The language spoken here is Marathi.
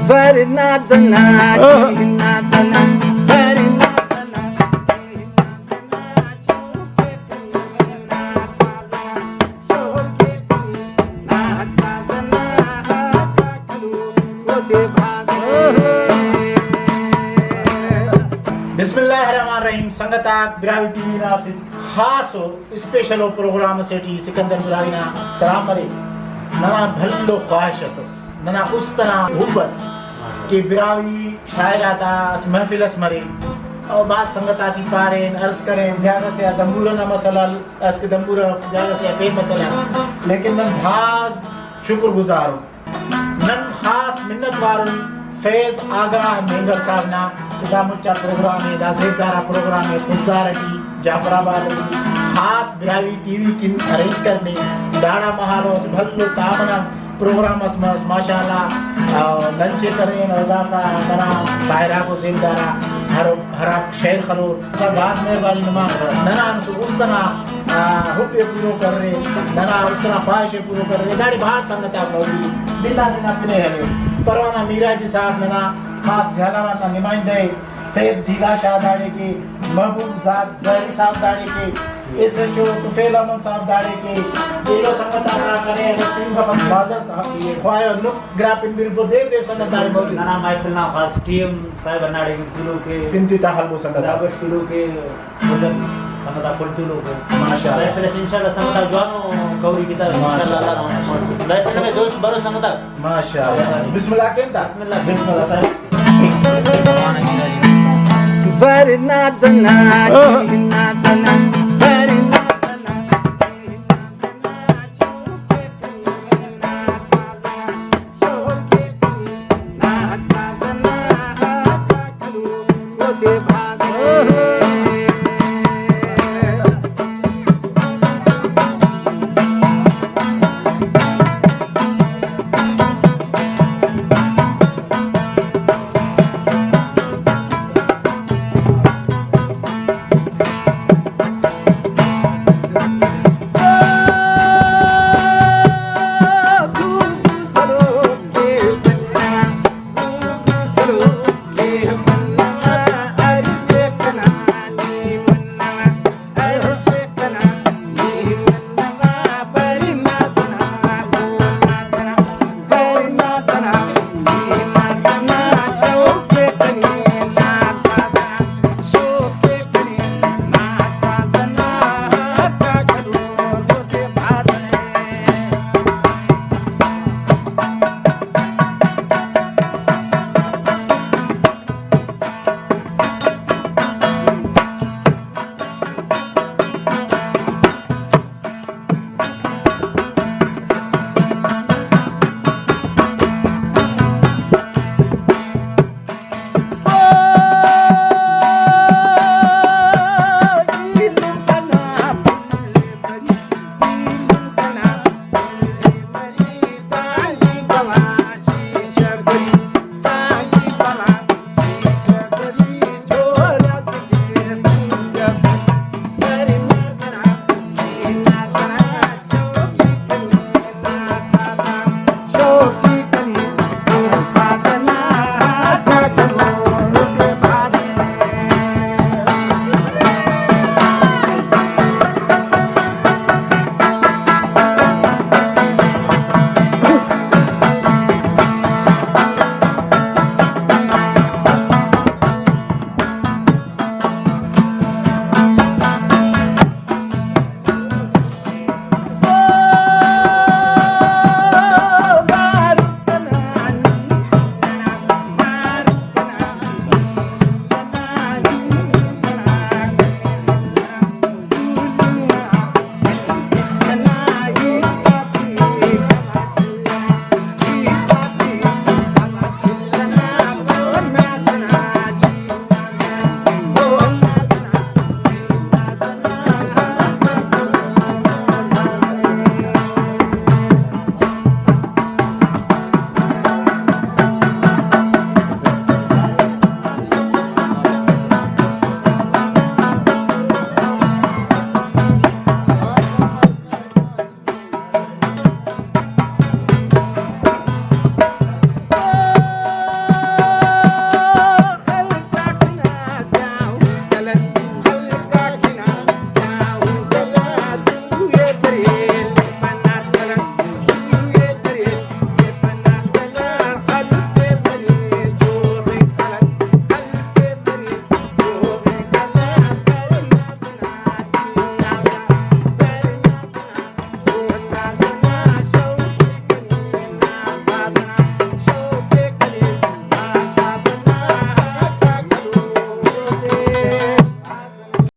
Very not the night, not the night, very not the night. बिस्मिल्लाहिर्रहमानिर्रहीम संगताक ब्रावी टीवी ना से खास हो स्पेशल हो प्रोग्राम सेटी सिकंदर ब्रावी ना सलाम मरे नना भल्लो ख्वाहिश असस नना उस्तना हुबस कि ब्रावी शायर आता अस महफिल अस मरे और बात संगताती पारे अर्ज करें जागा से दंबूरा ना मसला अस के दंबूरा जागा से पे मसला लेकिन नन भाज शुक्रगुजार नन खास मिन्नत वारुन फैज आगा मेंगल साहब ना इदा मुच्चा प्रोग्राम है दा ज़ेदारा प्रोग्राम है खुशदार की जाफराबाद खास ब्रावी टीवी किन अरेंज करने दाड़ा महारो से भल्लो तामना प्रोग्राम असमस माशाल्लाह लंच करें और दासा बना बायरा को ज़ेदारा हरा शेर खलो सब बात मेहरबानी नमा नना हम उस्तना हुक्के पूरो कर रहे नना उस्तना ख्वाहिश पूरो कर रहे दाड़ी बात संगत आप मौजूद बिल्ला दिन अपने है परवाना मीरा जी साहब नना खास झालावाना नुमाइंदे सैयद ढीला शाह दाड़े के महबूब साहब जहरी साहब दाड़े के इस जो तुफेल अमन साहब दाड़े के ये संगत ना करे तीन बार बाजार ये ख्वाह लुक ग्रापिन बिल को देव संगत दाड़े मौजूद नाना महफिल ना खास टीम साहब नाड़े में किलो के पिंती ताहल वो संगत दावत किलो के भोजन संगत पलटुलो को माशाल्लाह महफिल इंशाल्लाह संगत जवानो कौरी की तरह इंशाल्लाह महफिल में दोस्त बरो संगत माशाल्लाह बिस्मिल्लाह कहता बिस्मिल्लाह साहब Very not the night, not the night.